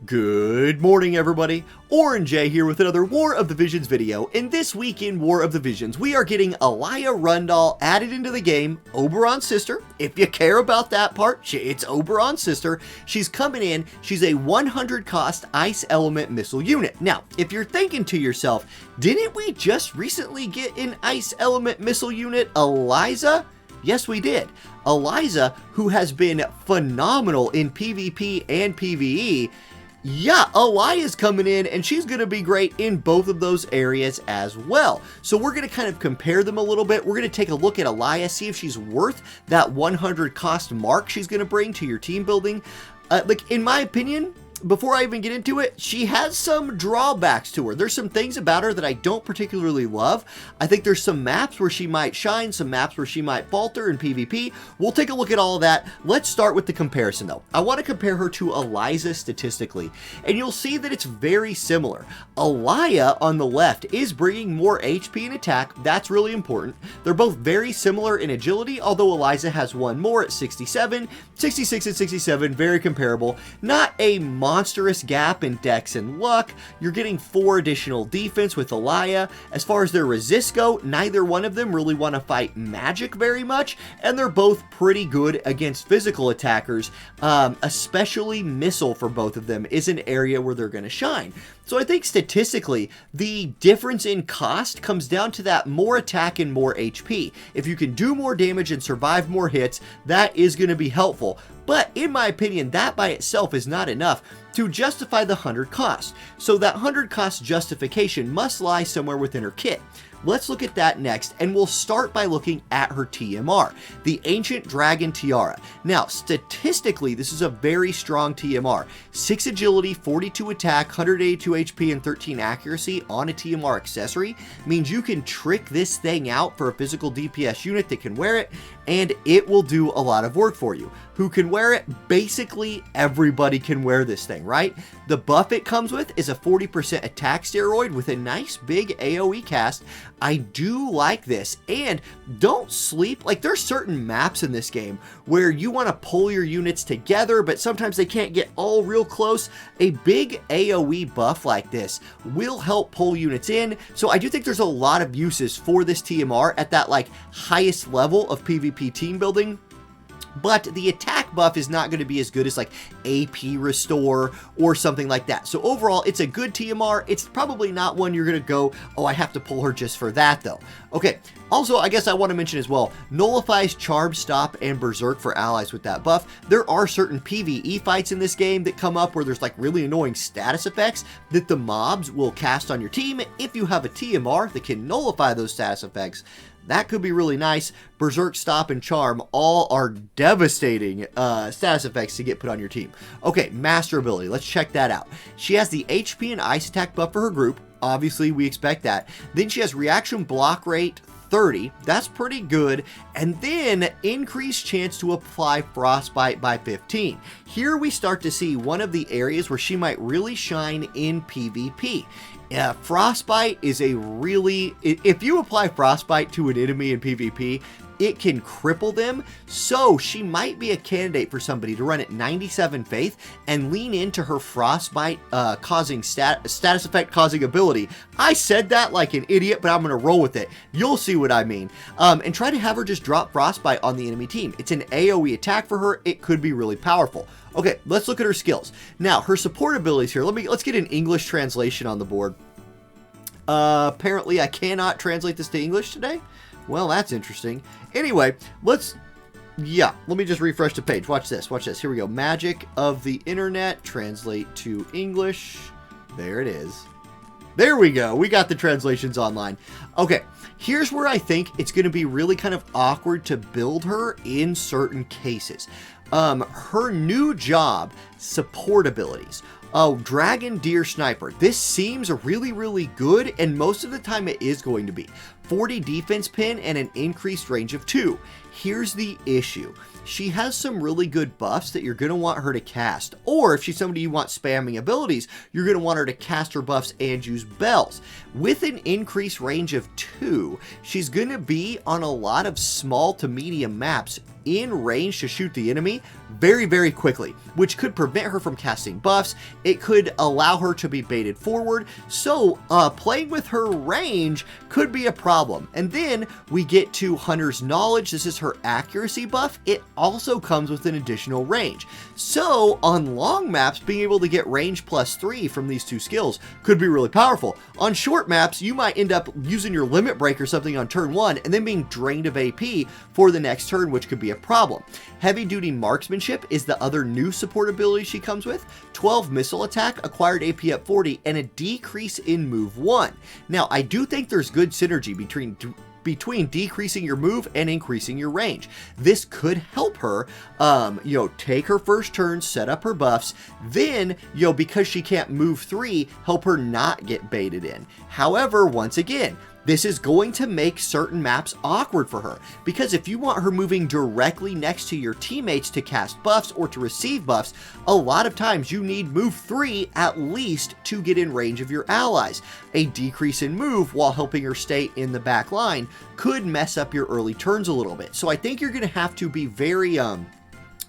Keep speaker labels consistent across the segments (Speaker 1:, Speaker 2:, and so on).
Speaker 1: Good morning, everybody. Orange J here with another War of the Visions video, and this week in War of the Visions, we are getting Alaya Rundal added into the game, Oberon's sister. If you care about that part, it's Oberon's sister. She's coming in, she's a 100 cost Ice Element Missile unit. Now, if you're thinking to yourself, didn't we just recently get an Ice Element Missile unit, Alaya? Yes, we did. Alaya, who has been phenomenal in PvP and PvE, yeah, Alaya's coming in and she's going to be great in both of those areas as well. So we're going to kind of compare them a little bit. We're going to take a look at Alaya, see if she's worth that 100 cost mark she's going to bring to your team building. Like, in my opinion, before I even get into it, she has some drawbacks to her. There's some things about her that I don't particularly love. I think there's some maps where she might shine, some maps where she might falter in PvP. We'll take a look at all of that. Let's start with the comparison though. I want to compare her to Alaya statistically, and you'll see that it's very similar. Alaya on the left is bringing more HP and attack. That's really important. They're both very similar in agility, although Alaya has one more at 67, 66 and 67, very comparable. Not a monstrous gap in dex and luck. You're getting 4 additional defense with Alaya. As far as their resists go, neither one of them really want to fight magic very much, and they're both pretty good against physical attackers. Especially missile for both of them is an area where they're going to shine. So I think statistically, the difference in cost comes down to that more attack and more HP. If you can do more damage and survive more hits, that is going to be helpful. But in my opinion, that by itself is not enough to justify the 100 cost. So that 100 cost justification must lie somewhere within her kit. Let's look at that next, and we'll start by looking at her TMR, the Ancient Dragon Tiara. Now, statistically, this is a very strong TMR. 6 agility, 42 attack, 182 HP, and 13 accuracy on a TMR accessory means you can trick this thing out for a physical DPS unit that can wear it, and it will do a lot of work for you. Who can wear it? Basically, everybody can wear this thing, right? The buff it comes with is a 40% attack steroid with a nice big AoE cast. I do like this, and don't sleep. Like, there's certain maps in this game where you want to pull your units together, but sometimes they can't get all real close. A big AoE buff like this will help pull units in, so I do think there's a lot of uses for this TMR at that, like, highest level of PvP team building. But the attack buff is not going to be as good as like AP restore or something like that. So overall, it's a good TMR. It's probably not one you're going to go, oh, I have to pull her just for that though. Okay, also, I guess I want to mention as well, nullifies Charm, Stop, and Berserk for allies with that buff. There are certain PvE fights in this game that come up where there's like really annoying status effects that the mobs will cast on your team. If you have a TMR that can nullify those status effects, that could be really nice. Berserk, Stop, and Charm all are devastating status effects to get put on your team. Okay, Master Ability. Let's check that out. She has the HP and Ice Attack buff for her group. Obviously, we expect that. Then she has Reaction Block Rate 30. That's pretty good. And then increased chance to apply Frostbite by 15. Here we start to see one of the areas where she might really shine in PvP. Frostbite is a really, if you apply Frostbite to an enemy in PvP, it can cripple them, so she might be a candidate for somebody to run at 97 Faith and lean into her Frostbite causing status effect causing ability. I said that like an idiot, but I'm going to roll with it. You'll see what I mean. And try to have her just drop Frostbite on the enemy team. It's an AoE attack for her. It could be really powerful. Okay, let's look at her skills. Now, her support abilities here. Let's get an English translation on the board. Apparently I cannot translate this to English today. Well, that's interesting. Anyway, let me just refresh the page. Watch this. Here we go. Magic of the Internet. Translate to English. There it is. There we go. We got the translations online. Okay, here's where I think it's going to be really kind of awkward to build her in certain cases. Her new job, support abilities. Oh, Dragon Deer Sniper. This seems really, really good, and most of the time it is going to be. 40 defense pin and an increased range of 2. Here's the issue. she has some really good buffs that you're going to want her to cast. Or if she's somebody you want spamming abilities, you're going to want her to cast her buffs and use bells. With an increased range of 2, she's going to be on a lot of small to medium maps in range to shoot the enemy very, very quickly, which could prevent her from casting buffs. It could allow her to be baited forward. So playing with her range could be a problem. And then we get to Hunter's Knowledge. This is her accuracy buff. It also comes with an additional range. So on long maps, being able to get range +3 from these 2 skills could be really powerful. On short maps, you might end up using your limit break or something on turn 1 and then being drained of AP for the next turn, which could be a problem. Heavy duty marksmanship is the other new support ability she comes with. 12 missile attack, acquired AP up 40, and a decrease in move 1. Now, I do think there's good synergy between decreasing your move and increasing your range. This could help her, take her first turn, set up her buffs, then, because she can't move 3, help her not get baited in. However, once again, this is going to make certain maps awkward for her, because if you want her moving directly next to your teammates to cast buffs or to receive buffs, a lot of times you need move 3 at least to get in range of your allies. A decrease in move while helping her stay in the back line could mess up your early turns a little bit. So I think you're going to have to be very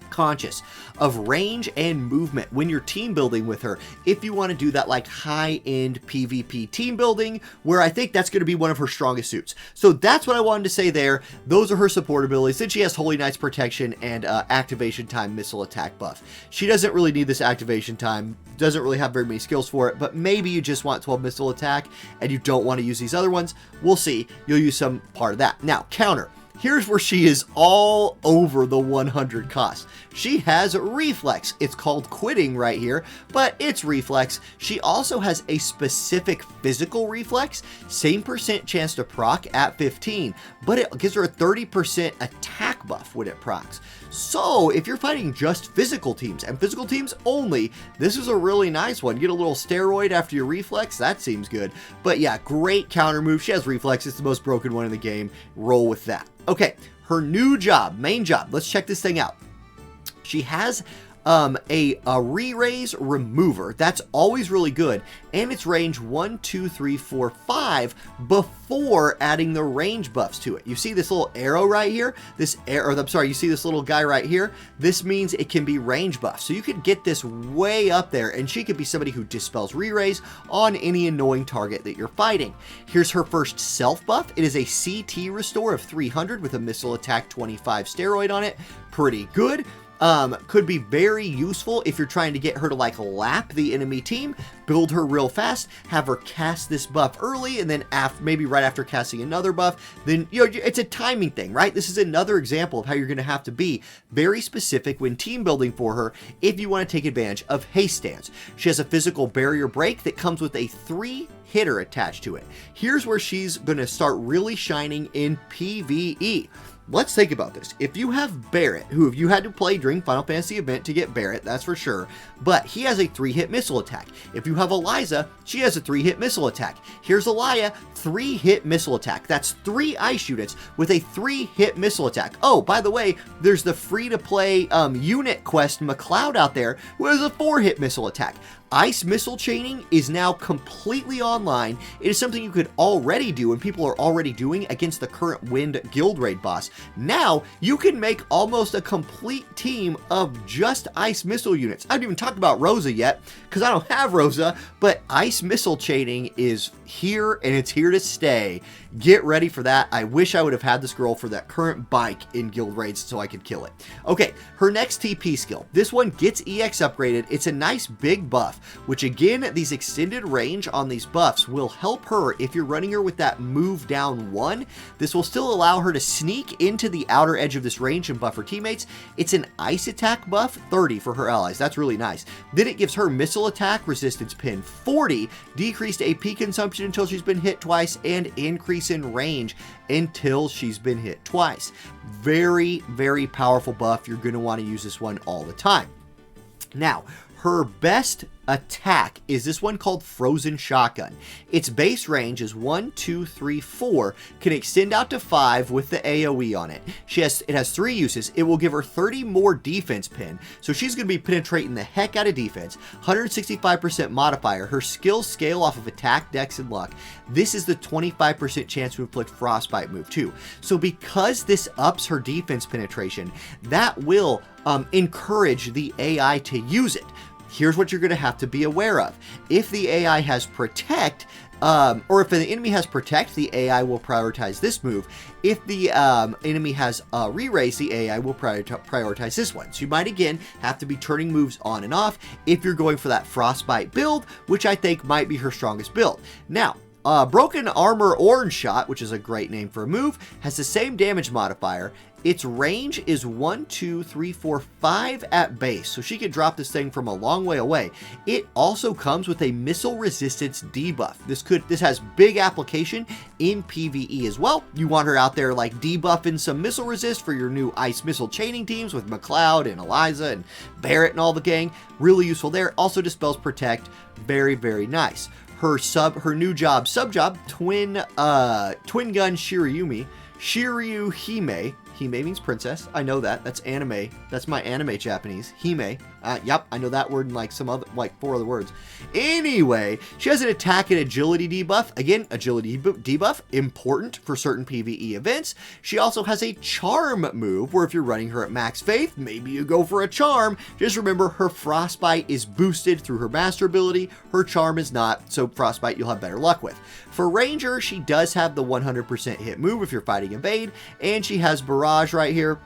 Speaker 1: conscious of range and movement when you're team building with her, if you want to do that like high-end PvP team building, where I think that's going to be one of her strongest suits. So that's what I wanted to say there. Those are her support abilities. Then she has Holy Knight's Protection and activation time missile attack buff. She doesn't really need this activation time, doesn't really have very many skills for it, but maybe you just want 12 missile attack and you don't want to use these other ones. We'll see. You'll use some part of that. Now, counter. Here's where she is all over the 100 cost. She has reflex. It's called quitting right here, but it's reflex. She also has a specific physical reflex, same % chance to proc at 15, but it gives her a 30% attack buff when it procs. So if you're fighting just physical teams and physical teams only, this is a really nice one. You get a little steroid after your reflex. That seems good. But yeah, great counter move. She has reflex. It's the most broken one in the game. Roll with that. Okay, her new job, main job. Let's check this thing out. She has a re-raise remover. That's always really good, and it's range 1, 2, 3, 4, 5 before adding the range buffs to it. You see this little arrow right here? You see this little guy right here? This means it can be range buff. So you could get this way up there, and she could be somebody who dispels re-raise on any annoying target that you're fighting. Here's her first self buff. It is a CT restore of 300 with a missile attack 25 steroid on it. Pretty good. Could be very useful if you're trying to get her to like lap the enemy team, build her real fast, have her cast this buff early, and then maybe right after casting another buff, then it's a timing thing, right? This is another example of how you're going to have to be very specific when team building for her if you want to take advantage of haste stance. She has a physical barrier break that comes with a 3-hitter attached to it. Here's where she's going to start really shining in PvE. Let's think about this. If you have Barrett, who you had to play during Final Fantasy event to get Barrett, that's for sure, but he has a 3-hit missile attack. If you have Eliza, she has a 3-hit missile attack. Here's Alaya, 3-hit missile attack. That's 3 ice units with a 3-hit missile attack. Oh, by the way, there's the free-to-play unit quest McLeod out there who has a 4-hit missile attack. Ice missile chaining is now completely online. It is something you could already do and people are already doing against the current Wind Guild Raid boss. Now you can make almost a complete team of just ice missile units. I haven't even talked about Rosa yet because I don't have Rosa, but ice missile chaining is here and it's here to stay. Get ready for that. I wish I would have had this girl for that current bike in Guild Raids so I could kill it. Okay, her next TP skill. This one gets EX upgraded. It's a nice big buff, which again, these extended range on these buffs will help her if you're running her with that move down 1. This will still allow her to sneak into the outer edge of this range and buff her teammates. It's an ice attack buff, 30 for her allies. That's really nice. Then it gives her missile attack resistance pin 40, decreased AP consumption until she's been hit twice, and increase in range until she's been hit twice. Very, very powerful buff. You're going to want to use this one all the time. Now, her best attack is this one called Frozen Shotgun. Its base range is 1, 2, 3, 4, can extend out to 5 with the AoE on it. It has 3 uses. It will give her 30 more defense pin, so she's going to be penetrating the heck out of defense. 165% modifier. Her skills scale off of attack, dex, and luck. This is the 25% chance to inflict frostbite move too. So because this ups her defense penetration, that will encourage the AI to use it. Here's what you're going to have to be aware of. If the AI has protect, or if an enemy has protect, the AI will prioritize this move. If the enemy has re-raise, the AI will prioritize this one. So you might again have to be turning moves on and off if you're going for that frostbite build, which I think might be her strongest build. Now, Broken Armor Orange Shot, which is a great name for a move, has the same damage modifier. Its range is 1, 2, 3, 4, 5 at base, so she can drop this thing from a long way away. It also comes with a missile resistance debuff. This has big application in PvE as well. You want her out there like debuffing some missile resist for your new ice missile chaining teams with McLeod and Eliza and Barrett and all the gang. Really useful there. Also dispels protect. Very, very nice. Her new sub-job, Twin Gun Shiryu Hime. Hime means princess. I know that. That's anime. That's my anime Japanese. Hime. Yep, I know that word in like some other, like 4 other words. Anyway, she has an attack and agility debuff. Again, agility debuff, important for certain PvE events. She also has a charm move, where if you're running her at max faith, maybe you go for a charm. Just remember, her frostbite is boosted through her master ability. Her charm is not, so frostbite you'll have better luck with. For ranger, she does have the 100% hit move if you're fighting invade, and she has barrage right here.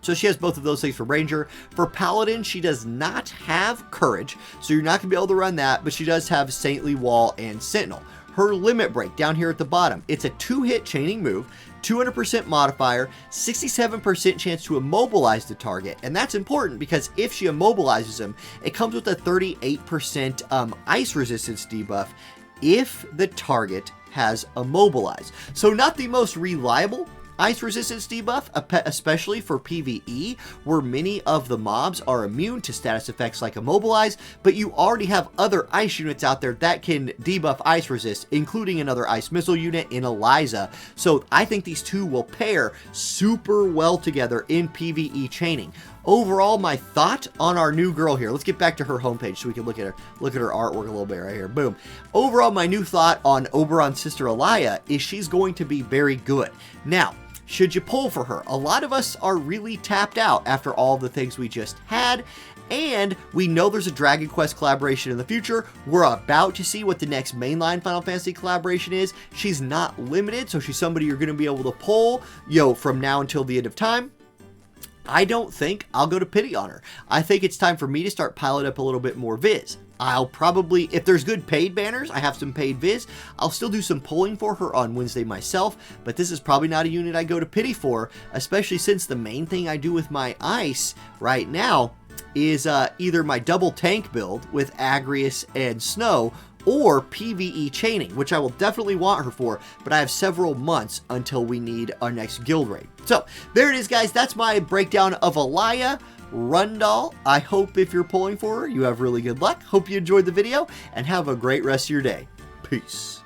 Speaker 1: So she has both of those things for Ranger. For Paladin, she does not have Courage, so you're not going to be able to run that, but she does have Saintly Wall and Sentinel. Her Limit Break, down here at the bottom, it's a 2-hit chaining move, 200% modifier, 67% chance to immobilize the target, and that's important because if she immobilizes him, it comes with a 38% ice resistance debuff if the target has immobilized. So not the most reliable ice resistance debuff, especially for PvE, where many of the mobs are immune to status effects like immobilize, but you already have other ice units out there that can debuff ice resist, including another ice missile unit in Eliza. So I think these two will pair super well together in PvE chaining. Overall, my thought on our new girl here. Let's get back to her homepage so we can look at her artwork a little bit right here. Boom. Overall, my new thought on Oberon's sister Alaya is she's going to be very good. Now, should you pull for her? A lot of us are really tapped out after all the things we just had, and we know there's a Dragon Quest collaboration in the future. We're about to see what the next mainline Final Fantasy collaboration is. She's not limited, so she's somebody you're going to be able to pull, from now until the end of time. I don't think I'll go to pity on her. I think it's time for me to start piling up a little bit more Viz. I'll probably, if there's good paid banners, I have some paid Viz, I'll still do some pulling for her on Wednesday myself, but this is probably not a unit I go to pity for, especially since the main thing I do with my ice right now is either my double tank build with Agrius and Snow, or PvE chaining, which I will definitely want her for, but I have several months until we need our next guild raid. So, there it is, guys. That's my breakdown of Alaya Rundal. I hope if you're pulling for her, you have really good luck. Hope you enjoyed the video, and have a great rest of your day. Peace.